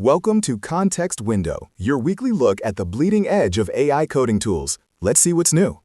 Welcome to Context Window, your weekly look at the bleeding edge of AI coding tools. Let's see what's new.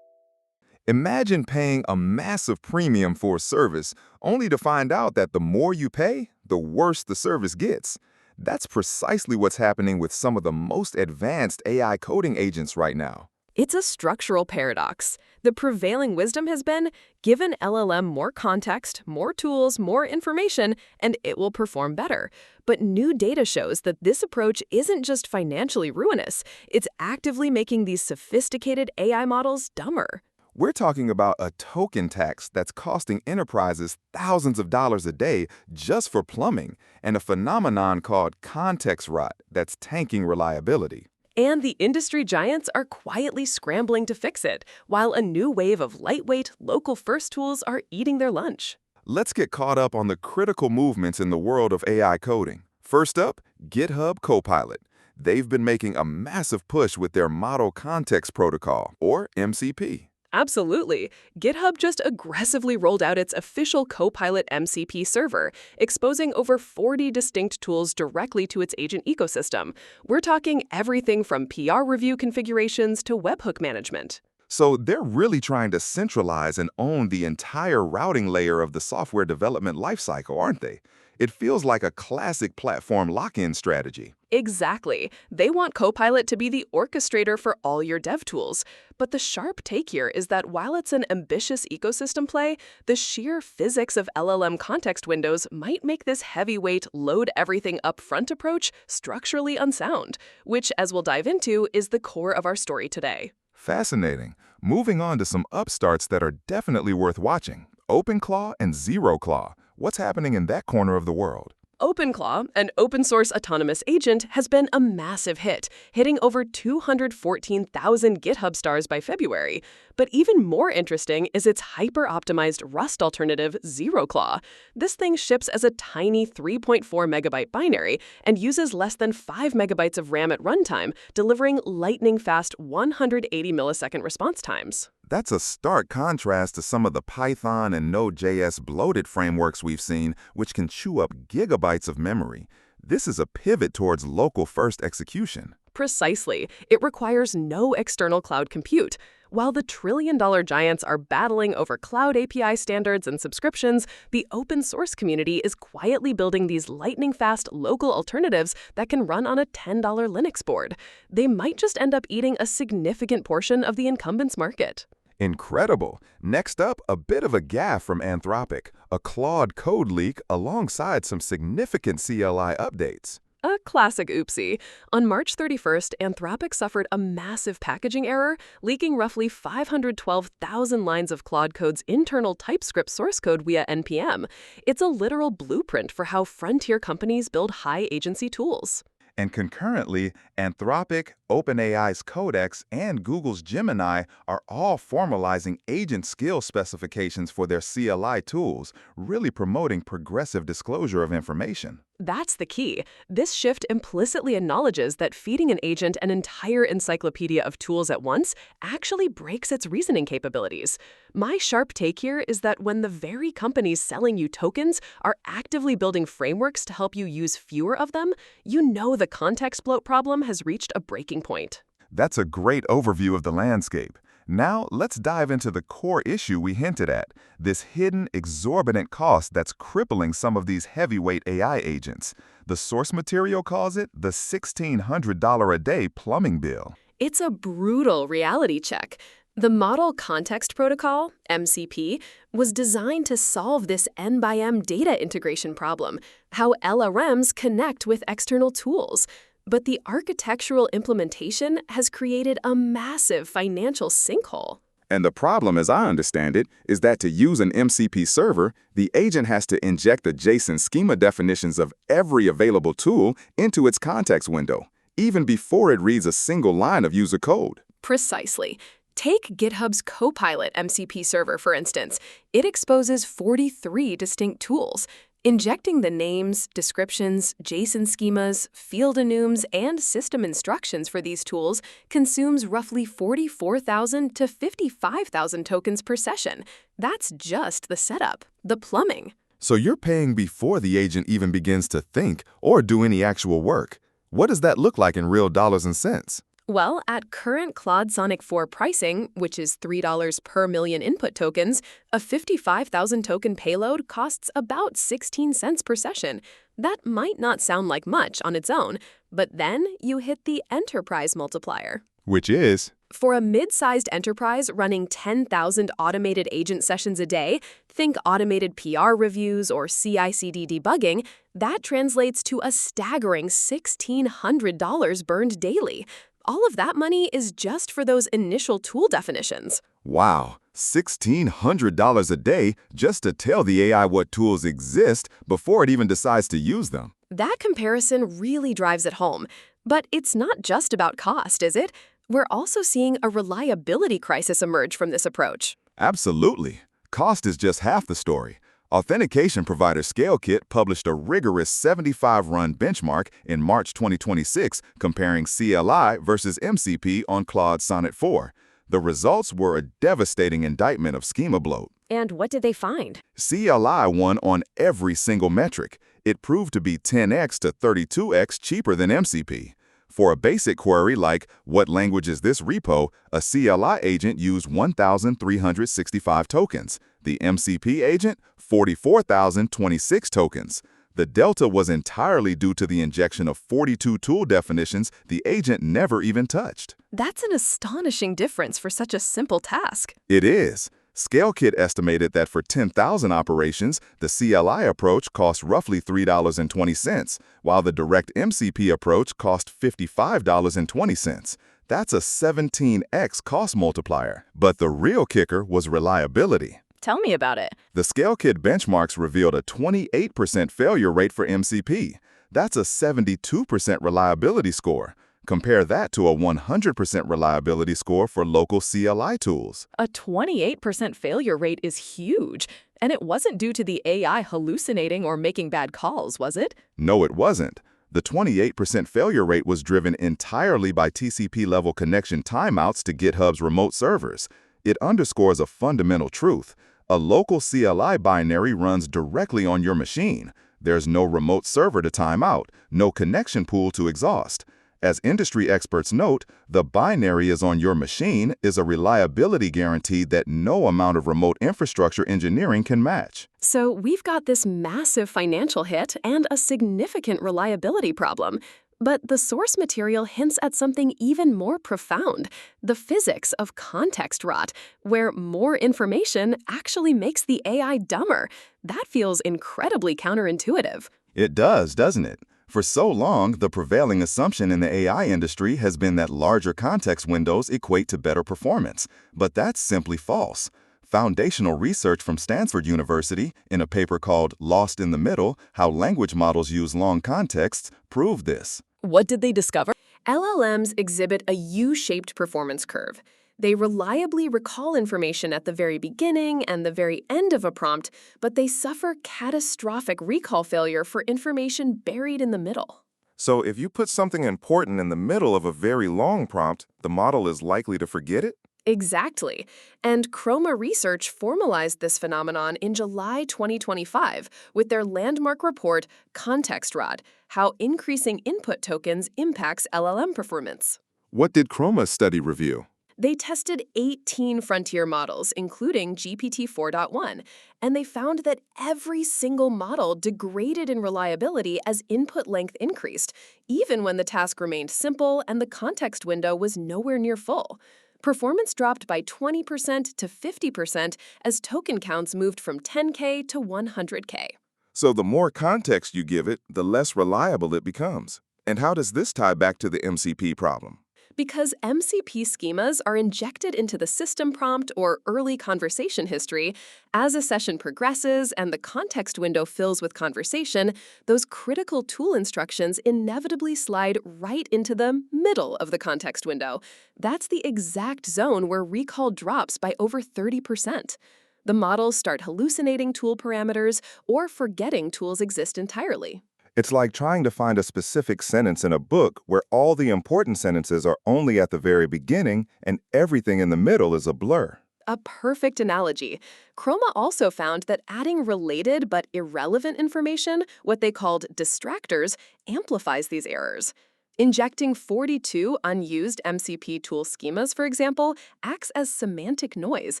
Imagine paying a massive premium for a service, only to find out that the more you pay, the worse the service gets. That's precisely what's happening with some of the most advanced AI coding agents right now. It's a structural paradox. The prevailing wisdom has been, give an LLM more context, more tools, more information, and it will perform better. But new data shows that this approach isn't just financially ruinous, it's actively making these sophisticated AI models dumber. We're talking about a token tax that's costing enterprises thousands of dollars a day just for plumbing, and a phenomenon called context rot that's tanking reliability. And the industry giants are quietly scrambling to fix it, while a new wave of lightweight, local-first tools are eating their lunch. Let's get caught up on the critical movements in the world of AI coding. First up, GitHub Copilot. They've been making a massive push with their Model Context Protocol, or MCP. Absolutely. GitHub just aggressively rolled out its official Copilot MCP server, exposing over 40 distinct tools directly to its agent ecosystem. We're talking everything from PR review configurations to webhook management. So they're really trying to centralize and own the entire routing layer of the software development lifecycle, aren't they? It feels like a classic platform lock-in strategy. Exactly. They want Copilot to be the orchestrator for all your dev tools. But the sharp take here is that while it's an ambitious ecosystem play, the sheer physics of LLM context windows might make this heavyweight, load everything up front approach structurally unsound, which, as we'll dive into, is the core of our story today. Fascinating. Moving on to some upstarts that are definitely worth watching. OpenClaw and ZeroClaw. What's happening in that corner of the world? OpenClaw, an open-source autonomous agent, has been a massive hit, hitting over 214,000 GitHub stars by February. But even more interesting is its hyper-optimized Rust alternative, ZeroClaw. This thing ships as a tiny 3.4 megabyte binary and uses less than 5 megabytes of RAM at runtime, delivering lightning-fast 180 millisecond response times. That's a stark contrast to some of the Python and Node.js bloated frameworks we've seen, which can chew up gigabytes of memory. This is a pivot towards local-first execution. Precisely. It requires no external cloud compute. While the trillion-dollar giants are battling over cloud API standards and subscriptions, the open-source community is quietly building these lightning-fast local alternatives that can run on a $10 Linux board. They might just end up eating a significant portion of the incumbents' market. Incredible. Next up, a bit of a gaffe from Anthropic, a Claude code leak alongside some significant CLI updates. A classic oopsie. On March 31st, Anthropic suffered a massive packaging error, leaking roughly 512,000 lines of Claude Code's internal TypeScript source code via NPM. It's a literal blueprint for how frontier companies build high-agency tools. And concurrently, Anthropic, OpenAI's Codex, and Google's Gemini are all formalizing agent skill specifications for their CLI tools, really promoting progressive disclosure of information. That's the key. This shift implicitly acknowledges that feeding an agent an entire encyclopedia of tools at once actually breaks its reasoning capabilities. My sharp take here is that when the very companies selling you tokens are actively building frameworks to help you use fewer of them, you know the context bloat problem has reached a breaking point. That's a great overview of the landscape. Now, let's dive into the core issue we hinted at, this hidden, exorbitant cost that's crippling some of these heavyweight AI agents. The source material calls it the $1,600 a day plumbing bill. It's a brutal reality check. The Model Context Protocol, MCP, was designed to solve this N/M data integration problem, how LLMs connect with external tools. But the architectural implementation has created a massive financial sinkhole. And the problem, as I understand it, is that to use an MCP server, the agent has to inject the JSON schema definitions of every available tool into its context window, even before it reads a single line of user code. Precisely. Take GitHub's Copilot MCP server, for instance. It exposes 43 distinct tools. Injecting the names, descriptions, JSON schemas, field enums, and system instructions for these tools consumes roughly 44,000 to 55,000 tokens per session. That's just the setup, the plumbing. So you're paying before the agent even begins to think or do any actual work. What does that look like in real dollars and cents? Well, at current Claude Sonic 4 pricing, which is $3 per million input tokens, a 55,000 token payload costs about 16 cents per session. That might not sound like much on its own, but then you hit the enterprise multiplier. Which is? For a mid-sized enterprise running 10,000 automated agent sessions a day, think automated PR reviews or CI/CD debugging, that translates to a staggering $1,600 burned daily. All of that money is just for those initial tool definitions. Wow, $1,600 a day just to tell the AI what tools exist before it even decides to use them. That comparison really drives it home. But it's not just about cost, is it? We're also seeing a reliability crisis emerge from this approach. Absolutely. Cost is just half the story. Authentication provider ScaleKit published a rigorous 75-run benchmark in March 2026 comparing CLI versus MCP on Claude Sonnet 4. The results were a devastating indictment of schema bloat. And what did they find? CLI won on every single metric. It proved to be 10x to 32x cheaper than MCP. For a basic query like, what language is this repo, a CLI agent used 1,365 tokens. The MCP agent, 44,026 tokens. The delta was entirely due to the injection of 42 tool definitions the agent never even touched. That's an astonishing difference for such a simple task. It is. ScaleKit estimated that for 10,000 operations, the CLI approach cost roughly $3.20, while the direct MCP approach cost $55.20. That's a 17x cost multiplier. But the real kicker was reliability. Tell me about it. The ScaleKit benchmarks revealed a 28% failure rate for MCP. That's a 72% reliability score. Compare that to a 100% reliability score for local CLI tools. A 28% failure rate is huge. And it wasn't due to the AI hallucinating or making bad calls, was it? No, it wasn't. The 28% failure rate was driven entirely by TCP-level connection timeouts to GitHub's remote servers. It underscores a fundamental truth. A local CLI binary runs directly on your machine. There's no remote server to time out, no connection pool to exhaust. As industry experts note, the binary is on your machine is a reliability guarantee that no amount of remote infrastructure engineering can match. So we've got this massive financial hit and a significant reliability problem. But the source material hints at something even more profound, the physics of context rot, where more information actually makes the AI dumber. That feels incredibly counterintuitive. It does, doesn't it? For so long, the prevailing assumption in the AI industry has been that larger context windows equate to better performance. But that's simply false. Foundational research from Stanford University, in a paper called Lost in the Middle, How Language Models Use Long Contexts, proved this. What did they discover? LLMs exhibit a U-shaped performance curve. They reliably recall information at the very beginning and the very end of a prompt, but they suffer catastrophic recall failure for information buried in the middle. So if you put something important in the middle of a very long prompt, the model is likely to forget it? Exactly. And Chroma Research formalized this phenomenon in July 2025 with their landmark report, Context Rot, How Increasing Input Tokens Impacts LLM Performance. What did Chroma's study review? They tested 18 frontier models, including GPT-4.1, and they found that every single model degraded in reliability as input length increased, even when the task remained simple and the context window was nowhere near full. Performance dropped by 20% to 50% as token counts moved from 10K to 100K. So the more context you give it, the less reliable it becomes. And how does this tie back to the MCP problem? Because MCP schemas are injected into the system prompt or early conversation history, as a session progresses and the context window fills with conversation, those critical tool instructions inevitably slide right into the middle of the context window. That's the exact zone where recall drops by over 30%. The models start hallucinating tool parameters or forgetting tools exist entirely. It's like trying to find a specific sentence in a book where all the important sentences are only at the very beginning and everything in the middle is a blur. A perfect analogy. Chroma also found that adding related but irrelevant information, what they called distractors, amplifies these errors. Injecting 42 unused MCP tool schemas, for example, acts as semantic noise,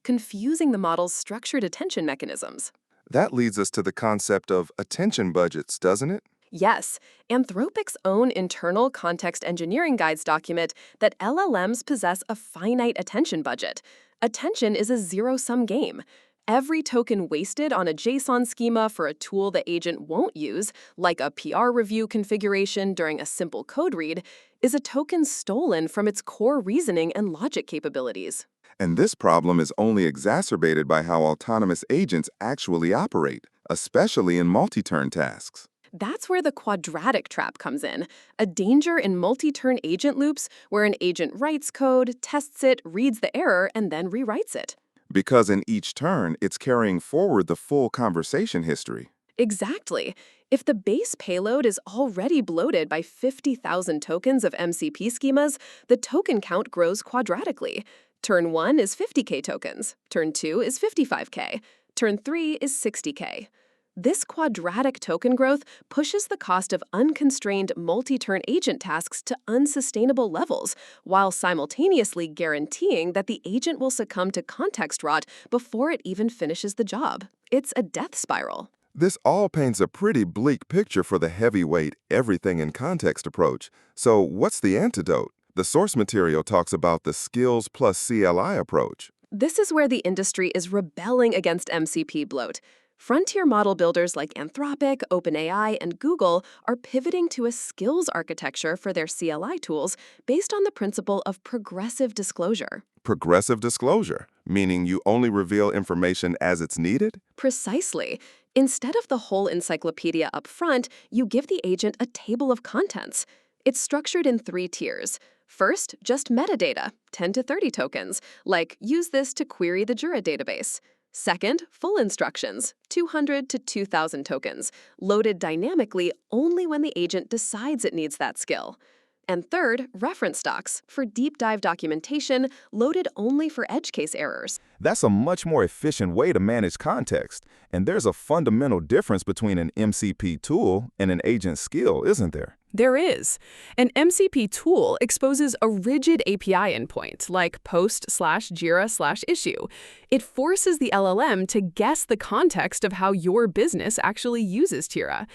confusing the model's structured attention mechanisms. That leads us to the concept of attention budgets, doesn't it? Yes, Anthropic's own internal context engineering guides document that LLMs possess a finite attention budget. Attention is a zero-sum game. Every token wasted on a JSON schema for a tool the agent won't use, like a PR review configuration during a simple code read, is a token stolen from its core reasoning and logic capabilities. And this problem is only exacerbated by how autonomous agents actually operate, especially in multi-turn tasks. That's where the quadratic trap comes in, a danger in multi-turn agent loops where an agent writes code, tests it, reads the error, and then rewrites it. Because in each turn, it's carrying forward the full conversation history. Exactly. If the base payload is already bloated by 50,000 tokens of MCP schemas, the token count grows quadratically. Turn 1 is 50K tokens, turn 2 is 55K, turn 3 is 60K. This quadratic token growth pushes the cost of unconstrained multi-turn agent tasks to unsustainable levels, while simultaneously guaranteeing that the agent will succumb to context rot before it even finishes the job. It's a death spiral. This all paints a pretty bleak picture for the heavyweight, everything in context approach. So what's the antidote? The source material talks about the skills plus CLI approach. This is where the industry is rebelling against MCP bloat. Frontier model builders like Anthropic, OpenAI, and Google are pivoting to a skills architecture for their CLI tools based on the principle of progressive disclosure. Progressive disclosure, meaning you only reveal information as it's needed? Precisely. Instead of the whole encyclopedia up front, you give the agent a table of contents. It's structured in 3 tiers. First, just metadata, 10 to 30 tokens, like use this to query the Jura database. Second, full instructions, 200 to 2,000 tokens, loaded dynamically only when the agent decides it needs that skill. And third, reference docs, for deep dive documentation, loaded only for edge case errors. That's a much more efficient way to manage context, and there's a fundamental difference between an MCP tool and an agent skill, isn't there? There is. An MCP tool exposes a rigid API endpoint, like post/Jira/issue. It forces the LLM to guess the context of how your business actually uses Jira.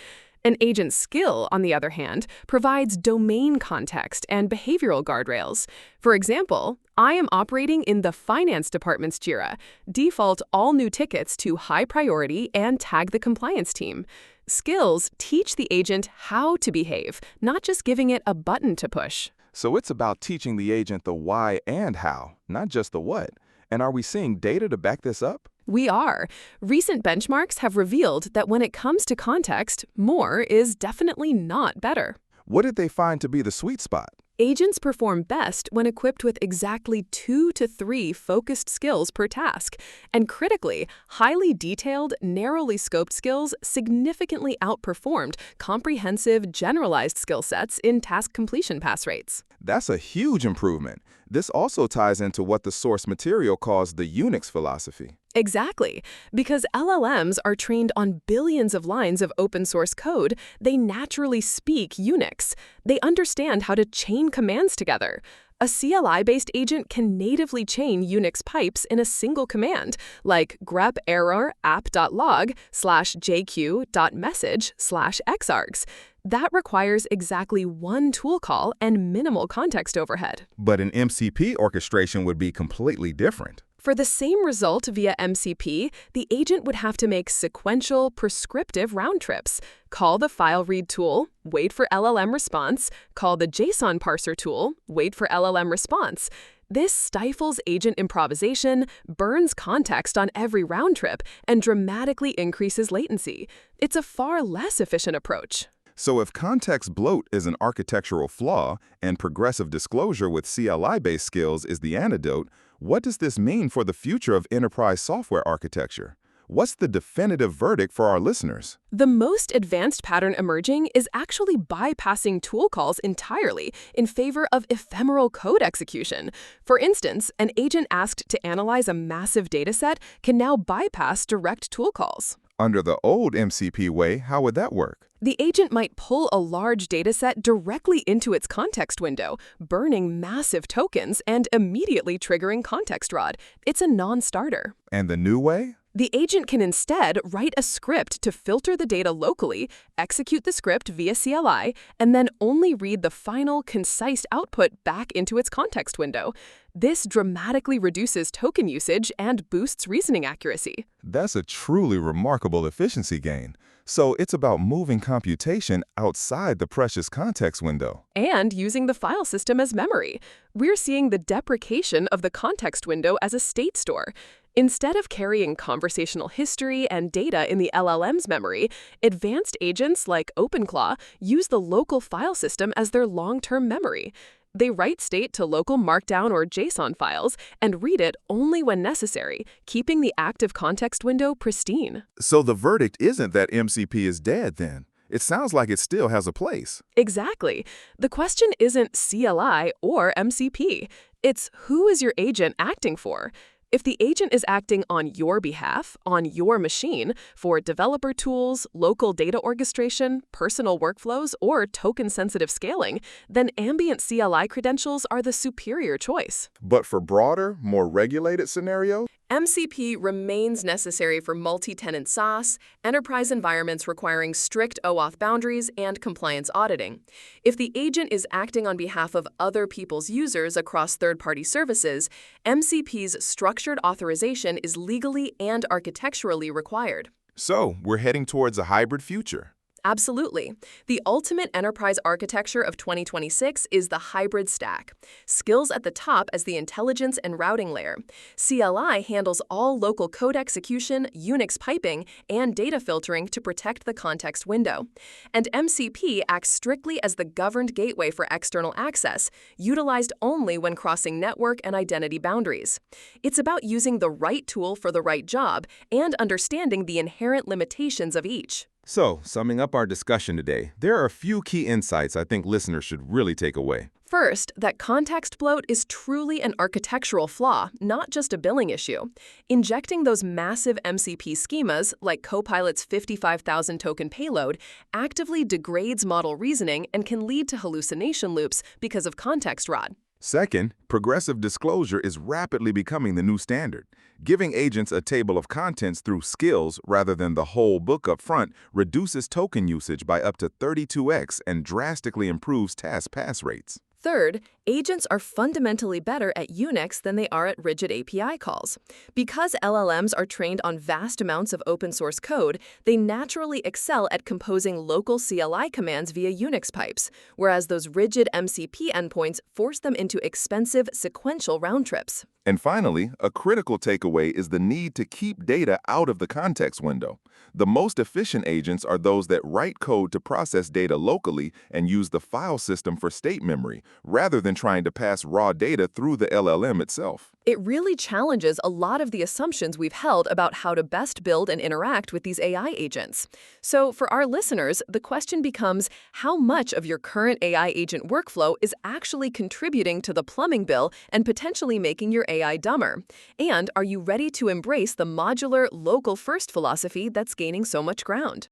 An agent skill, on the other hand, provides domain context and behavioral guardrails. For example, I am operating in the finance department's Jira. Default all new tickets to high priority and tag the compliance team. Skills teach the agent how to behave, not just giving it a button to push. So it's about teaching the agent the why and how, not just the what. And are we seeing data to back this up? We are. Recent benchmarks have revealed that when it comes to context, more is definitely not better. What did they find to be the sweet spot? Agents perform best when equipped with exactly 2 to 3 focused skills per task. And critically, highly detailed, narrowly scoped skills significantly outperformed comprehensive, generalized skill sets in task completion pass rates. That's a huge improvement. This also ties into what the source material calls the Unix philosophy. Exactly. Because LLMs are trained on billions of lines of open source code, they naturally speak Unix. They understand how to chain commands together. A CLI-based agent can natively chain Unix pipes in a single command, like grep error app.log/jq.message/exargs. That requires exactly one tool call and minimal context overhead. But an MCP orchestration would be completely different. For the same result via MCP, the agent would have to make sequential, prescriptive round trips. Call the file read tool, wait for LLM response, call the JSON parser tool, wait for LLM response. This stifles agent improvisation, burns context on every round trip, and dramatically increases latency. It's a far less efficient approach. So if context bloat is an architectural flaw and progressive disclosure with CLI-based skills is the antidote, what does this mean for the future of enterprise software architecture? What's the definitive verdict for our listeners? The most advanced pattern emerging is actually bypassing tool calls entirely in favor of ephemeral code execution. For instance, an agent asked to analyze a massive dataset can now bypass direct tool calls. Under the old MCP way, how would that work? The agent might pull a large dataset directly into its context window, burning massive tokens and immediately triggering context rod. It's a non-starter. And the new way? The agent can instead write a script to filter the data locally, execute the script via CLI, and then only read the final, concise output back into its context window. This dramatically reduces token usage and boosts reasoning accuracy. That's a truly remarkable efficiency gain. So it's about moving computation outside the precious context window. And using the file system as memory. We're seeing the deprecation of the context window as a state store. Instead of carrying conversational history and data in the LLM's memory, advanced agents like OpenClaw use the local file system as their long-term memory. They write state to local Markdown or JSON files and read it only when necessary, keeping the active context window pristine. So the verdict isn't that MCP is dead then. It sounds like it still has a place. Exactly. The question isn't CLI or MCP. It's who is your agent acting for? If the agent is acting on your behalf, on your machine, for developer tools, local data orchestration, personal workflows, or token-sensitive scaling, then ambient CLI credentials are the superior choice. But for broader, more regulated scenarios? MCP remains necessary for multi-tenant SaaS, enterprise environments requiring strict OAuth boundaries, and compliance auditing. If the agent is acting on behalf of other people's users across third-party services, MCP's structured authorization is legally and architecturally required. So we're heading towards a hybrid future. Absolutely. The ultimate enterprise architecture of 2026 is the hybrid stack. Skills at the top as the intelligence and routing layer. CLI handles all local code execution, Unix piping, and data filtering to protect the context window. And MCP acts strictly as the governed gateway for external access, utilized only when crossing network and identity boundaries. It's about using the right tool for the right job and understanding the inherent limitations of each. So, summing up our discussion today, there are a few key insights I think listeners should really take away. First, that context bloat is truly an architectural flaw, not just a billing issue. Injecting those massive MCP schemas, like Copilot's 55,000 token payload, actively degrades model reasoning and can lead to hallucination loops because of context rot. Second, progressive disclosure is rapidly becoming the new standard. Giving agents a table of contents through skills rather than the whole book up front reduces token usage by up to 32x and drastically improves task pass rates. Third, agents are fundamentally better at Unix than they are at rigid API calls. Because LLMs are trained on vast amounts of open source code, they naturally excel at composing local CLI commands via Unix pipes, whereas those rigid MCP endpoints force them into expensive sequential round trips. And finally, a critical takeaway is the need to keep data out of the context window. The most efficient agents are those that write code to process data locally and use the file system for state memory, rather than trying to pass raw data through the LLM itself. It really challenges a lot of the assumptions we've held about how to best build and interact with these AI agents. So for our listeners, the question becomes, how much of your current AI agent workflow is actually contributing to the plumbing bill and potentially making your AI dumber? And are you ready to embrace the modular, local-first philosophy that's gaining so much ground?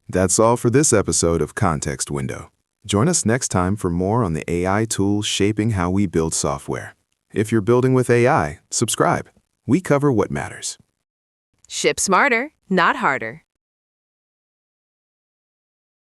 That's all for this episode of Context Window. Join us next time for more on the AI tools shaping how we build software. If you're building with AI, subscribe. We cover what matters. Ship smarter, not harder.